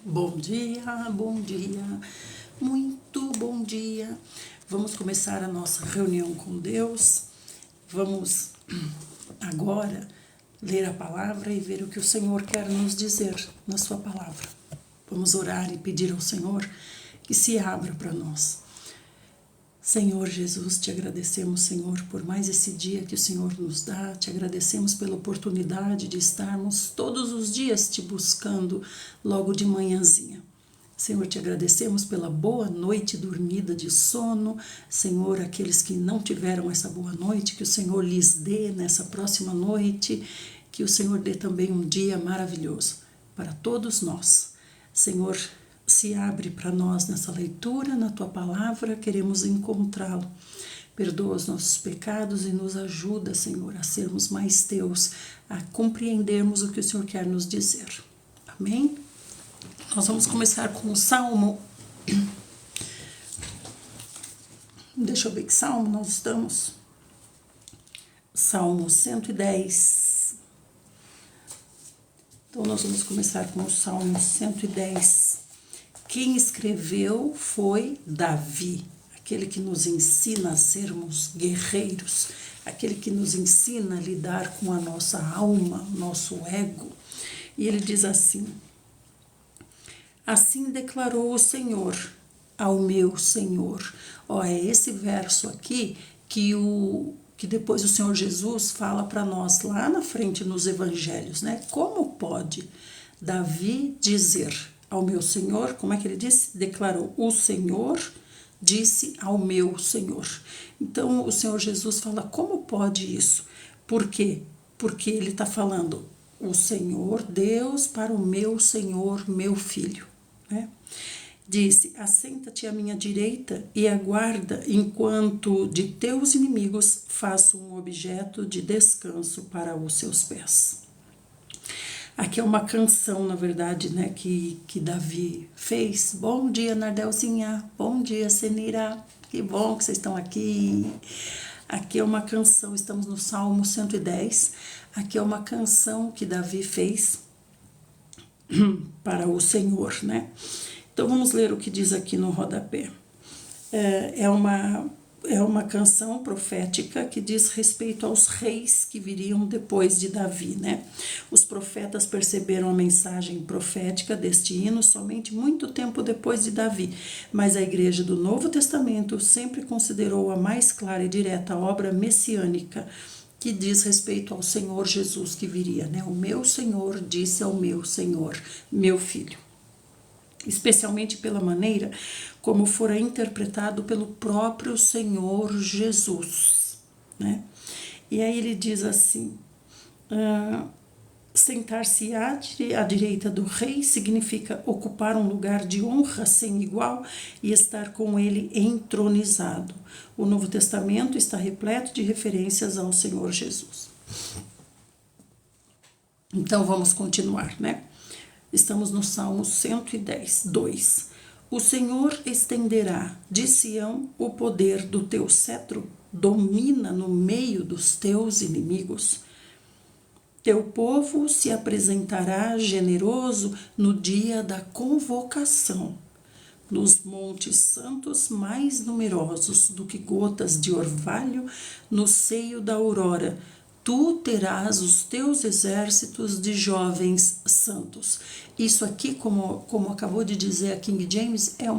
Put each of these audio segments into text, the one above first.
Bom dia, muito bom dia. Vamos começar a nossa reunião com Deus. Vamos agora ler a palavra e ver o que o Senhor quer nos dizer na sua palavra. Vamos orar e pedir ao Senhor que se abra para nós. Senhor Jesus, te agradecemos, Senhor, por mais esse dia que o Senhor nos dá. Te agradecemos pela oportunidade de estarmos todos os dias te buscando logo de manhãzinha. Senhor, te agradecemos pela boa noite dormida de sono. Senhor, aqueles que não tiveram essa boa noite, que o Senhor lhes dê nessa próxima noite, que o Senhor dê também um dia maravilhoso para todos nós. Senhor, se abre para nós nessa leitura, na Tua palavra, queremos encontrá-lo. Perdoa os nossos pecados e nos ajuda, Senhor, a sermos mais Teus, a compreendermos o que o Senhor quer nos dizer. Amém? Nós vamos começar com o Salmo. Deixa eu ver que Salmo nós estamos. Salmo 110. Então, nós vamos começar com o Salmo 110. Quem escreveu foi Davi, aquele que nos ensina a sermos guerreiros, aquele que nos ensina a lidar com a nossa alma, nosso ego. E ele diz assim: assim declarou o Senhor ao meu Senhor. É esse verso aqui que depois o Senhor Jesus fala para nós lá na frente nos evangelhos, né? Como pode Davi dizer ao meu Senhor, como é que ele disse? Declarou: o Senhor disse ao meu Senhor. Então o Senhor Jesus fala: como pode isso? Por quê? Porque ele está falando o Senhor Deus para o meu Senhor, meu filho, né? Disse: assenta-te à minha direita e aguarda enquanto de teus inimigos faço um objeto de descanso para os seus pés. Aqui é uma canção, na verdade, né, que Davi fez. Bom dia, Nardelzinha. Bom dia, Senira. Que bom que vocês estão aqui. Aqui é uma canção, estamos no Salmo 110. Aqui é uma canção que Davi fez para o Senhor, né? Então, vamos ler o que diz aqui no rodapé. É uma canção profética que diz respeito aos reis que viriam depois de Davi, né? Os profetas perceberam a mensagem profética deste hino somente muito tempo depois de Davi, mas a igreja do Novo Testamento sempre considerou a mais clara e direta obra messiânica que diz respeito ao Senhor Jesus que viria, né? O meu Senhor disse ao meu Senhor, meu filho. Especialmente pela maneira como fora interpretado pelo próprio Senhor Jesus, né? E aí ele diz assim: sentar-se à direita do rei significa ocupar um lugar de honra sem igual e estar com ele entronizado. O Novo Testamento está repleto de referências ao Senhor Jesus. Então vamos continuar, né? Estamos no Salmo 110, 2. O Senhor estenderá de Sião o poder do teu cetro, domina no meio dos teus inimigos. Teu povo se apresentará generoso no dia da convocação, nos montes santos mais numerosos do que gotas de orvalho no seio da aurora. Tu terás os teus exércitos de jovens santos. Isso aqui, como acabou de dizer a King James, é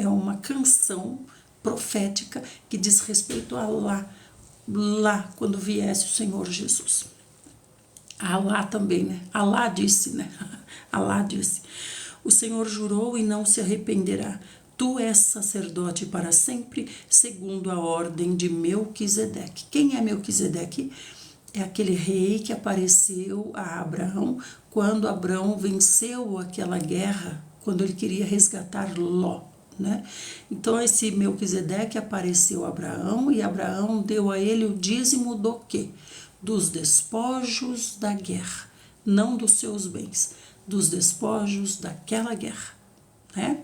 uma canção profética que diz respeito a lá quando viesse o Senhor Jesus. Alá também, né? Alá disse, né? Alá disse: o Senhor jurou e não se arrependerá. Tu és sacerdote para sempre, segundo a ordem de Melquisedeque. Quem é Melquisedeque? É aquele rei que apareceu a Abraão quando Abraão venceu aquela guerra, quando ele queria resgatar Ló, né? Então esse Melquisedeque apareceu a Abraão e Abraão deu a ele o dízimo do quê? Dos despojos da guerra, não dos seus bens, dos despojos daquela guerra, né?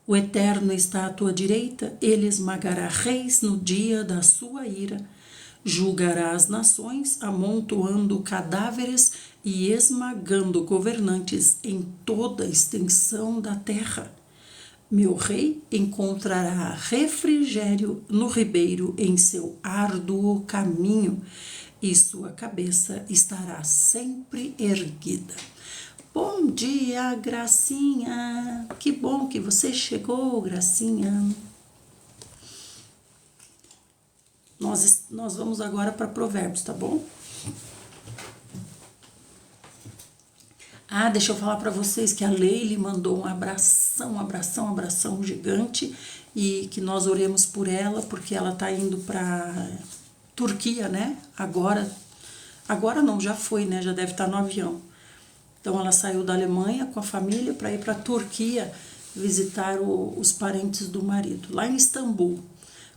O Eterno está à tua direita, ele esmagará reis no dia da sua ira. Julgará as nações, amontoando cadáveres e esmagando governantes em toda a extensão da terra. Meu rei encontrará refrigério no ribeiro em seu árduo caminho, e sua cabeça estará sempre erguida. Bom dia, Gracinha! Que bom que você chegou, Gracinha! Nós vamos agora para Provérbios, tá bom? Ah, deixa eu falar para vocês que a Leile mandou um abração gigante, e que nós oremos por ela, porque ela tá indo para Turquia, né? Agora não, já foi, né? Já deve estar no avião. Então ela saiu da Alemanha com a família para ir para Turquia visitar os parentes do marido, lá em Istambul.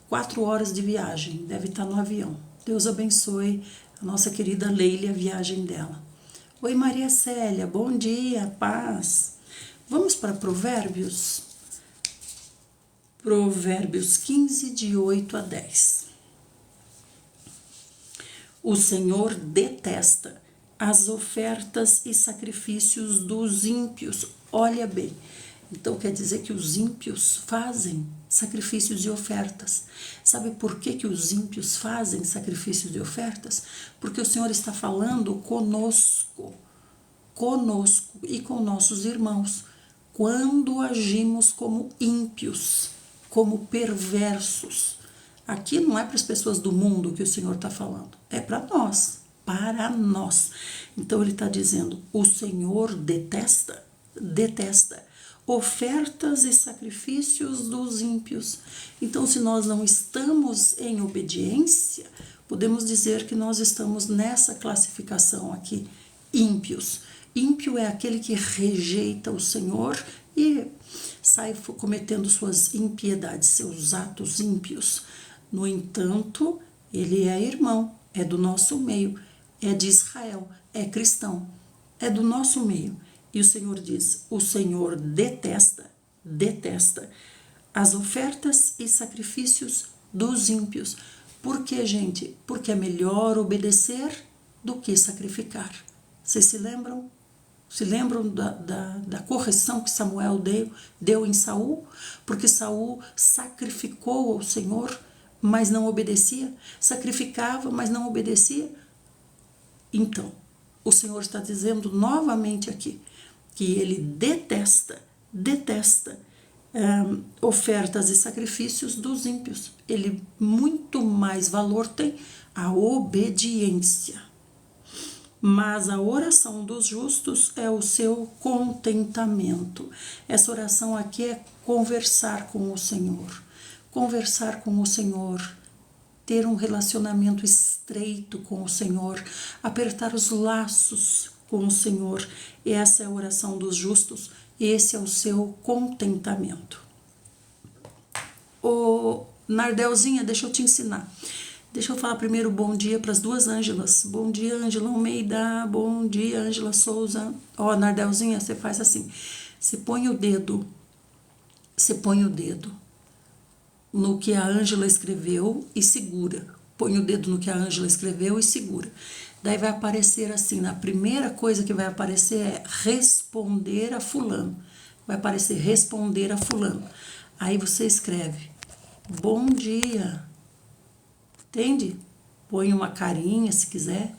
4 horas de viagem, deve estar no avião. Deus abençoe a nossa querida Leile, a viagem dela. Oi, Maria Célia, bom dia, paz. Vamos para Provérbios? Provérbios 15, de 8 a 10. O Senhor detesta as ofertas e sacrifícios dos ímpios. Olha bem, então quer dizer que os ímpios fazem sacrifícios e ofertas. Sabe por que os ímpios fazem sacrifícios e ofertas? Porque o Senhor está falando conosco e com nossos irmãos, quando agimos como ímpios, como perversos. Aqui não é para as pessoas do mundo que o Senhor está falando, é para nós, para nós. Então ele está dizendo, o Senhor detesta ofertas e sacrifícios dos ímpios. Então, se nós não estamos em obediência, podemos dizer que nós estamos nessa classificação aqui, ímpios. Ímpio é aquele que rejeita o Senhor e sai cometendo suas impiedades, seus atos ímpios. No entanto, ele é irmão, é do nosso meio, é de Israel, é cristão, é do nosso meio. E o Senhor diz, o Senhor detesta as ofertas e sacrifícios dos ímpios. Por quê, gente? Porque é melhor obedecer do que sacrificar. Vocês se lembram? Se lembram da correção que Samuel deu em Saul? Porque Saul sacrificou ao Senhor, mas não obedecia. Sacrificava, mas não obedecia. Então, o Senhor está dizendo novamente aqui que ele detesta ofertas e sacrifícios dos ímpios. Ele muito mais valor tem a obediência. Mas a oração dos justos é o seu contentamento. Essa oração aqui é conversar com o Senhor. Conversar com o Senhor, ter um relacionamento estreito com o Senhor, apertar os laços com o Senhor. Essa é a oração dos justos, esse é o seu contentamento. Ô, Nardelzinha, deixa eu te ensinar. Deixa eu falar primeiro bom dia para as duas Ângelas. Bom dia, Ângela Almeida. Bom dia, Ângela Souza. Ó, Nardelzinha, você faz assim. Você põe o dedo no que a Ângela escreveu e segura. Põe o dedo no que a Ângela escreveu e segura. Daí vai aparecer assim, na primeira coisa que vai aparecer é responder a fulano. Vai aparecer responder a fulano. Aí você escreve, bom dia. Entende? Põe uma carinha se quiser.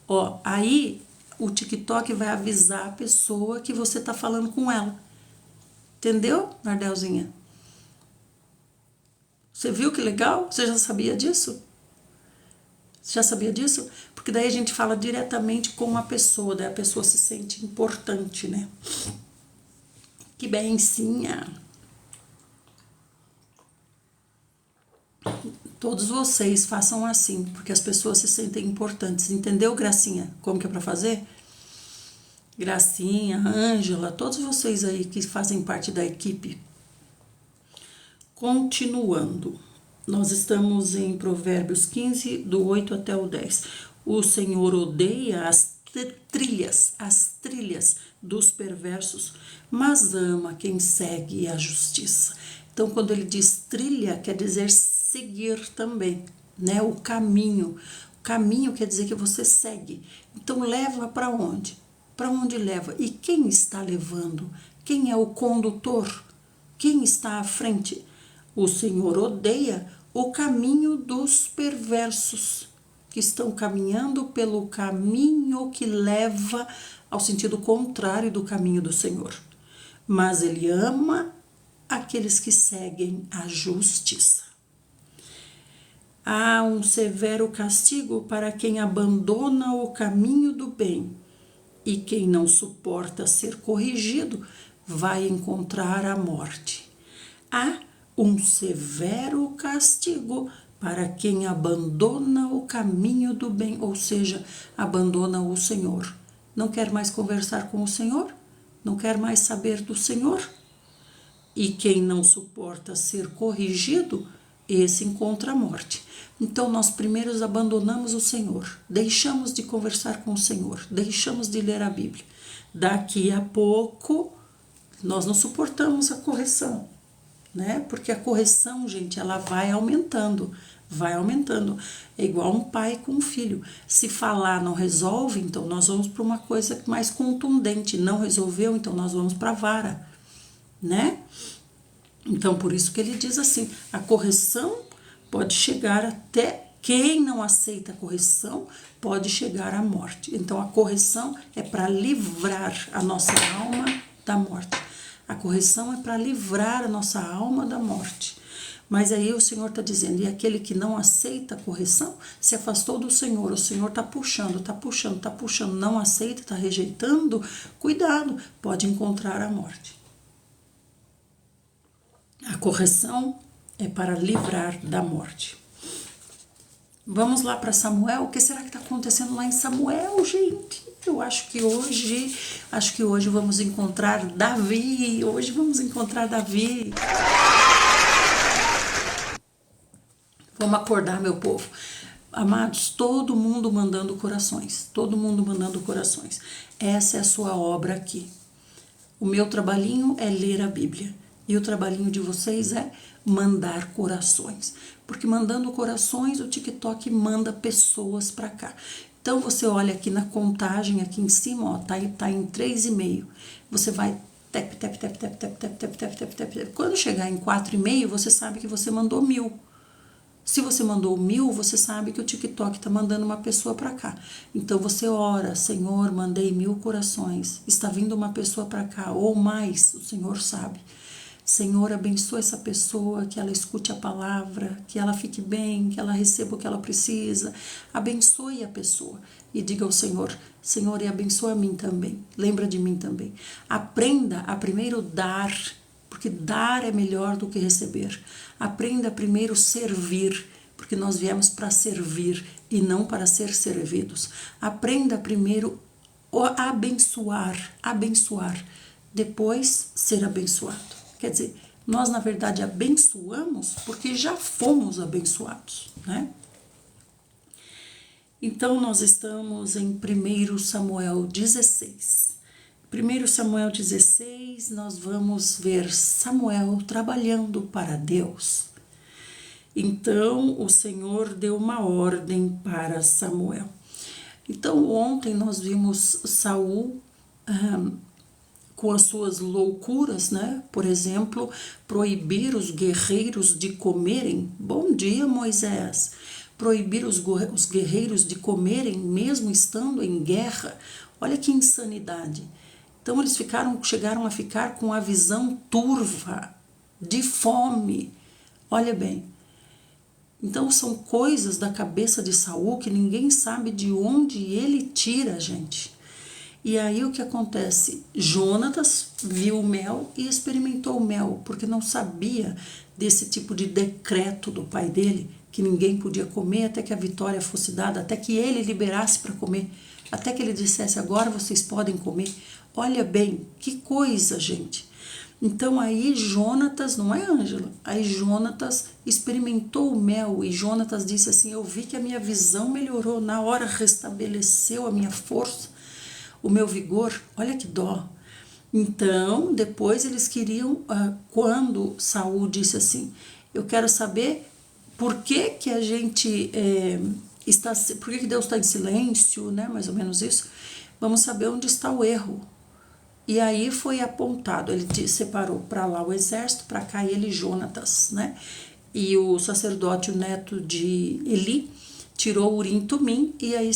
Ó, aí o TikTok vai avisar a pessoa que você tá falando com ela. Entendeu, Nardelzinha? Você viu que legal? Você já sabia disso? Você já sabia disso? Porque daí a gente fala diretamente com a pessoa, daí a pessoa se sente importante, né? Que bencinha! Todos vocês façam assim, porque as pessoas se sentem importantes. Entendeu, Gracinha? Como que é pra fazer? Gracinha, Ângela, todos vocês aí que fazem parte da equipe. Continuando, nós estamos em Provérbios 15, do 8 até o 10. O Senhor odeia as trilhas dos perversos, mas ama quem segue a justiça. Então, quando ele diz trilha, quer dizer seguir também. né? O caminho. O caminho quer dizer que você segue. Então leva para onde? Para onde leva? E quem está levando? Quem é o condutor? Quem está à frente? O Senhor odeia o caminho dos perversos, que estão caminhando pelo caminho que leva ao sentido contrário do caminho do Senhor. Mas Ele ama aqueles que seguem a justiça. Há um severo castigo para quem abandona o caminho do bem, e quem não suporta ser corrigido vai encontrar a morte. Há um severo castigo para quem abandona o caminho do bem, ou seja, abandona o Senhor. Não quer mais conversar com o Senhor? Não quer mais saber do Senhor? E quem não suporta ser corrigido, esse encontra a morte. Então nós primeiros abandonamos o Senhor, deixamos de conversar com o Senhor, deixamos de ler a Bíblia. Daqui a pouco nós não suportamos a correção, né? Porque a correção, gente, ela vai aumentando, vai aumentando. É igual um pai com um filho. Se falar não resolve, então nós vamos para uma coisa mais contundente. Não resolveu, então nós vamos para a vara, né? Então, por isso que ele diz assim, a correção pode chegar até, quem não aceita a correção pode chegar à morte. Então, a correção é para livrar a nossa alma da morte. A correção é para livrar a nossa alma da morte. Mas aí o Senhor está dizendo, e aquele que não aceita a correção se afastou do Senhor. O Senhor está puxando, não aceita, está rejeitando. Cuidado, pode encontrar a morte. A correção é para livrar da morte. Vamos lá para Samuel. O que será que está acontecendo lá em Samuel, gente? Eu acho que hoje vamos encontrar Davi. Hoje vamos encontrar Davi. Vamos acordar, meu povo. Amados, todo mundo mandando corações. Todo mundo mandando corações. Essa é a sua obra aqui. O meu trabalhinho é ler a Bíblia. E o trabalhinho de vocês é mandar corações. Porque mandando corações, o TikTok manda pessoas para cá. Então, você olha aqui na contagem, aqui em cima, ó, tá em 3,5. Você vai tap, tap, tap, tap, tap, tap, tap, tap, tap, tap, tap. Quando chegar em 4,5, você sabe que você mandou 1.000. Se você mandou 1.000, você sabe que o TikTok está mandando uma pessoa para cá. Então você ora, Senhor, mandei 1.000 corações. Está vindo uma pessoa para cá, ou mais, o Senhor sabe. Senhor, abençoa essa pessoa, que ela escute a palavra, que ela fique bem, que ela receba o que ela precisa. Abençoe a pessoa e diga ao Senhor, Senhor, e abençoa a mim também. Lembra de mim também. Aprenda a primeiro dar, porque dar é melhor do que receber. Aprenda a primeiro servir, porque nós viemos para servir e não para ser servidos. Aprenda primeiro a abençoar, depois ser abençoado. Quer dizer, nós na verdade abençoamos porque já fomos abençoados, né? Então nós estamos em 1 Samuel 16. 1 Samuel 16, nós vamos ver Samuel trabalhando para Deus. Então o Senhor deu uma ordem para Samuel. Então ontem nós vimos Saul com as suas loucuras, né? Por exemplo, proibir os guerreiros de comerem. Bom dia, Moisés. Proibir os guerreiros de comerem mesmo estando em guerra. Olha que insanidade. Então eles chegaram a ficar com a visão turva, de fome. Olha bem. Então são coisas da cabeça de Saul que ninguém sabe de onde ele tira, gente. E aí o que acontece? Jonatas viu o mel e experimentou o mel, porque não sabia desse tipo de decreto do pai dele, que ninguém podia comer até que a vitória fosse dada, até que ele liberasse para comer, até que ele dissesse, agora vocês podem comer. Olha bem, que coisa, gente. Então aí Jonatas, não é, Ângela? Aí Jonatas experimentou o mel e Jonatas disse assim, eu vi que a minha visão melhorou, na hora restabeleceu a minha força, o meu vigor, olha que dó. Então, depois eles queriam, quando Saul disse assim, eu quero saber Por que que a gente por que que Deus está em silêncio, né? Mais ou menos isso. Vamos saber onde está o erro. E aí foi apontado, ele separou para lá o exército, para cá ele Jonatas, né? E o sacerdote, o neto de Eli, tirou Urim e Tumim e aí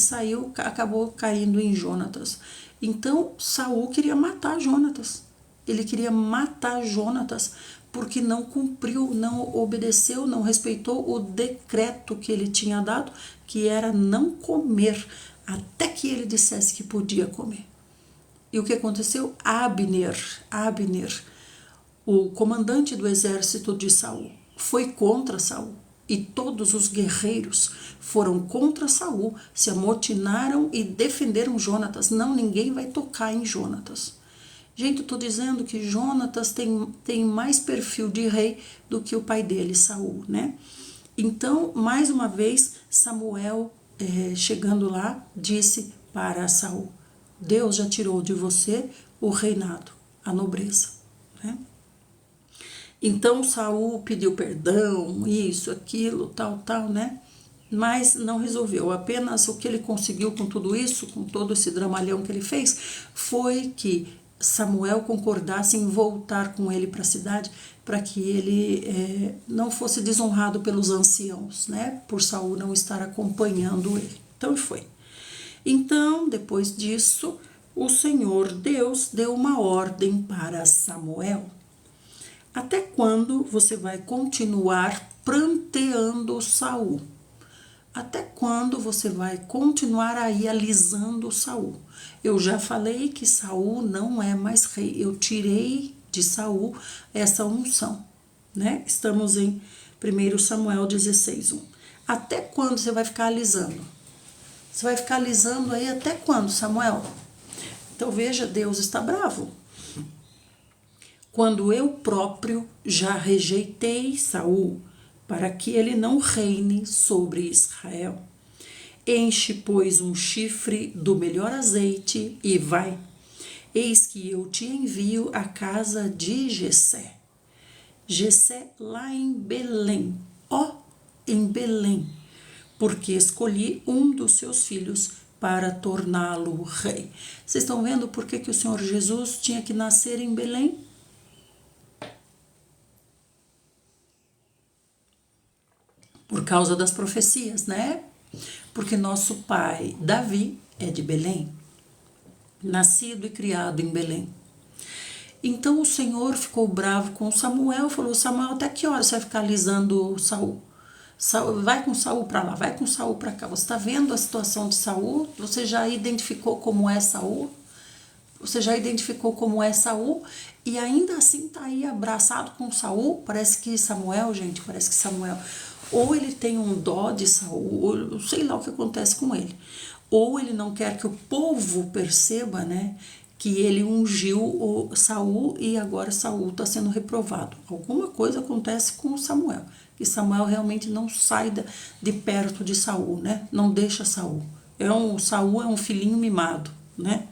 acabou caindo em Jonatas. Então Saul queria matar Jonatas. Ele queria matar Jonatas porque não cumpriu, não obedeceu, não respeitou o decreto que ele tinha dado, que era não comer até que ele dissesse que podia comer. E o que aconteceu? Abner, o comandante do exército de Saul, foi contra Saul. E todos os guerreiros foram contra Saul, se amotinaram e defenderam Jonatas. Não, ninguém vai tocar em Jonatas. Gente, eu estou dizendo que Jonatas tem mais perfil de rei do que o pai dele, Saul, né? Então, mais uma vez, Samuel, chegando lá, disse para Saul: Deus já tirou de você o reinado, a nobreza, né? Então Saul pediu perdão, isso, aquilo, tal, né? Mas não resolveu. Apenas o que ele conseguiu com tudo isso, com todo esse dramalhão que ele fez, foi que Samuel concordasse em voltar com ele para a cidade, para que ele não fosse desonrado pelos anciãos, né? Por Saul não estar acompanhando ele. Então foi. Então, depois disso, o Senhor Deus deu uma ordem para Samuel. Até quando você vai continuar pranteando Saul? Até quando você vai continuar aí alisando Saul? Eu já falei que Saul não é mais rei. Eu tirei de Saul essa unção, né? Estamos em 1 Samuel 16:1. Até quando você vai ficar alisando? Você vai ficar alisando aí até quando, Samuel? Então veja, Deus está bravo. Quando eu próprio já rejeitei Saul, para que ele não reine sobre Israel. Enche, pois, um chifre do melhor azeite e vai. Eis que eu te envio à casa de Jessé. Jessé lá em Belém, em Belém, porque escolhi um dos seus filhos para torná-lo rei. Vocês estão vendo por que o Senhor Jesus tinha que nascer em Belém? Por causa das profecias, né? Porque nosso pai, Davi, é de Belém, nascido e criado em Belém. Então o Senhor ficou bravo com Samuel, falou: Samuel, até que hora você vai ficar alisando Saul? Vai com Saul para lá, vai com Saul para cá. Você está vendo a situação de Saul? Você já identificou como é Saul? Você já identificou como é Saul? E ainda assim está aí abraçado com Saul? Parece que Samuel, ou ele tem um dó de Saul, ou sei lá o que acontece com ele. Ou ele não quer que o povo perceba, né, que ele ungiu o Saul e agora Saul está sendo reprovado. Alguma coisa acontece com Samuel. E Samuel realmente não sai de perto de Saul, né? Não deixa Saul. Saul é um filhinho mimado, né?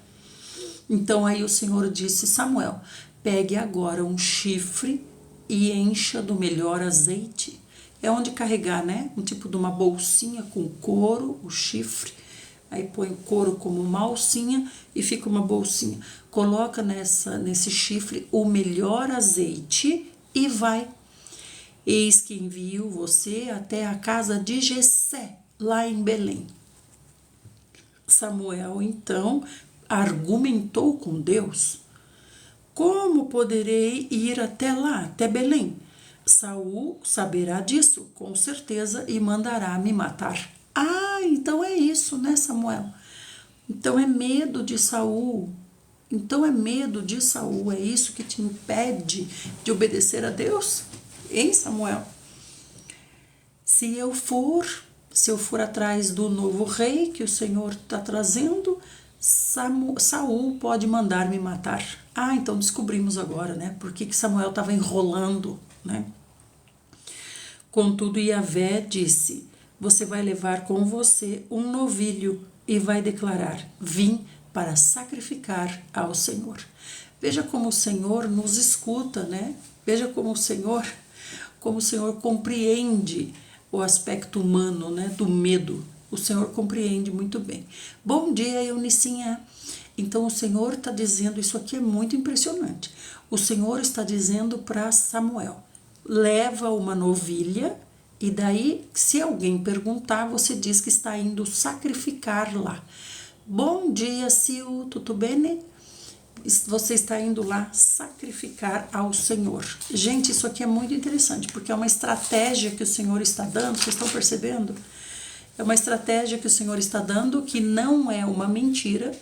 Então aí o Senhor disse: Samuel, pegue agora um chifre e encha do melhor azeite. É onde carregar, né? Um tipo de uma bolsinha com couro, o chifre. Aí põe o couro como uma alcinha e fica uma bolsinha. Coloca nesse chifre o melhor azeite e vai. Eis que envio você até a casa de Jessé, lá em Belém. Samuel, então, argumentou com Deus: como poderei ir até lá, até Belém? Saul saberá disso, com certeza, e mandará me matar. Ah, então é isso, né, Samuel? Então é medo de Saul. É isso que te impede de obedecer a Deus? Hein, Samuel? Se eu for atrás do novo rei que o Senhor está trazendo, Saul pode mandar me matar. Ah, então descobrimos agora, né? Por que Samuel estava enrolando, né? Contudo, Yahvé disse: você vai levar com você um novilho e vai declarar: vim para sacrificar ao Senhor. Veja como o Senhor nos escuta, né? Veja como o Senhor compreende o aspecto humano, né, do medo. O Senhor compreende muito bem. Bom dia, Eunicinha. Então o Senhor está dizendo, isso aqui é muito impressionante. O Senhor está dizendo para Samuel, leva uma novilha e daí, se alguém perguntar, você diz que está indo sacrificar lá. Bom dia, Sil, tudo bem? Você está indo lá sacrificar ao Senhor. Gente, isso aqui é muito interessante, porque é uma estratégia que o Senhor está dando, vocês estão percebendo? É uma estratégia que o Senhor está dando que não é uma mentira,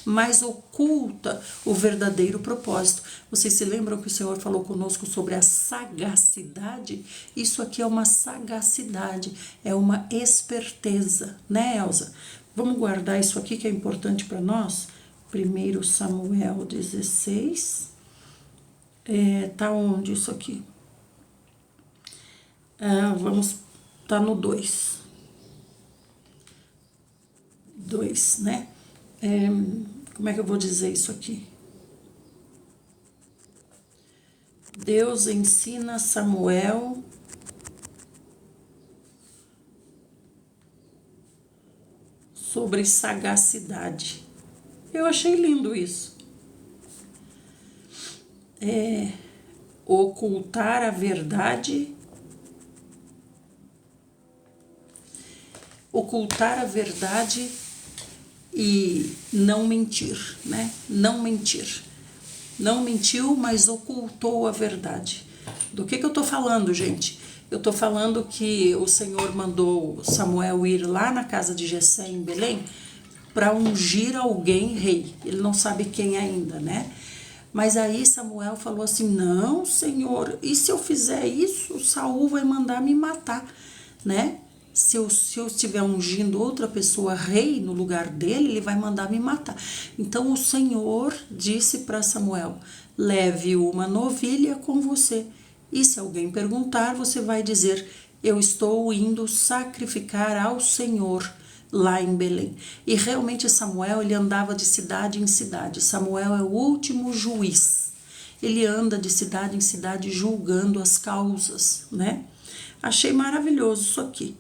mas oculta o verdadeiro propósito. Vocês se lembram que o Senhor falou conosco sobre a sagacidade? Isso aqui é uma sagacidade, é uma esperteza, né, Elza? Vamos guardar isso aqui que é importante para nós? 1 Samuel 16. Tá onde isso aqui? Tá no 2. 2, né? Como é que eu vou dizer isso aqui? Deus ensina Samuel sobre sagacidade. Eu achei lindo isso. Ocultar a verdade. Ocultar a verdade e não mentir, né? Não mentir. Não mentiu, mas ocultou a verdade. Do que eu tô falando, gente? Eu tô falando que o Senhor mandou Samuel ir lá na casa de Jessé em Belém para ungir alguém rei. Ele não sabe quem ainda, né? Mas aí Samuel falou assim: não, Senhor, e se eu fizer isso, Saul vai mandar me matar, né? Se eu estiver ungindo outra pessoa rei no lugar dele, ele vai mandar me matar. Então o Senhor disse para Samuel: leve uma novilha com você. E se alguém perguntar, você vai dizer: eu estou indo sacrificar ao Senhor lá em Belém. E realmente Samuel, ele andava de cidade em cidade. Samuel é o último juiz. Ele anda de cidade em cidade julgando as causas, né? Achei maravilhoso isso aqui.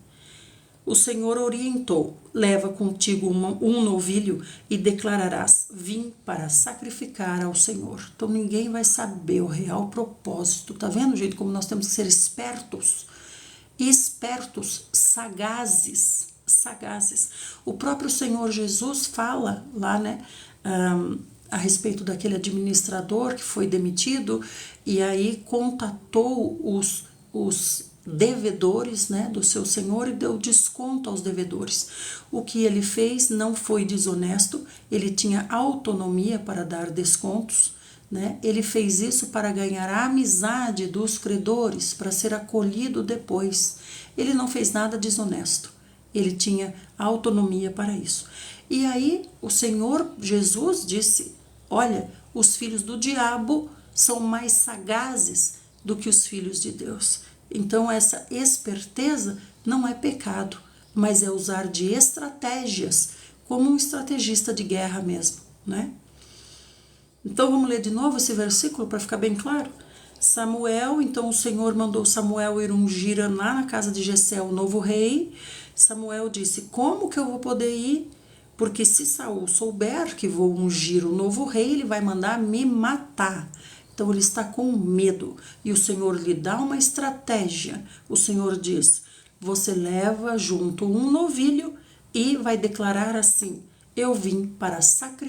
O Senhor orientou: leva contigo um novilho e declararás: vim para sacrificar ao Senhor. Então ninguém vai saber o real propósito. Tá vendo, gente, como nós temos que ser espertos? Espertos, sagazes. O próprio Senhor Jesus fala lá, né, a respeito daquele administrador que foi demitido e aí contatou os devedores, né, do seu senhor e deu desconto aos devedores. O que ele fez não foi desonesto, ele tinha autonomia para dar descontos, né? Ele fez isso para ganhar a amizade dos credores, para ser acolhido depois. Ele não fez nada desonesto, ele tinha autonomia para isso. E aí o Senhor Jesus disse: olha, os filhos do diabo são mais sagazes do que os filhos de Deus. Então essa esperteza não é pecado, mas é usar de estratégias, como um estrategista de guerra mesmo, né? Então vamos ler de novo esse versículo para ficar bem claro. Samuel, então o Senhor mandou Samuel ir ungir lá na casa de Jessé o novo rei. Samuel disse: como que eu vou poder ir? Porque se Saul souber que vou ungir o novo rei, ele vai mandar me matar. Então ele está com medo e o Senhor lhe dá uma estratégia. O Senhor diz: você leva junto um novilho e vai declarar assim: eu vim para sacrificar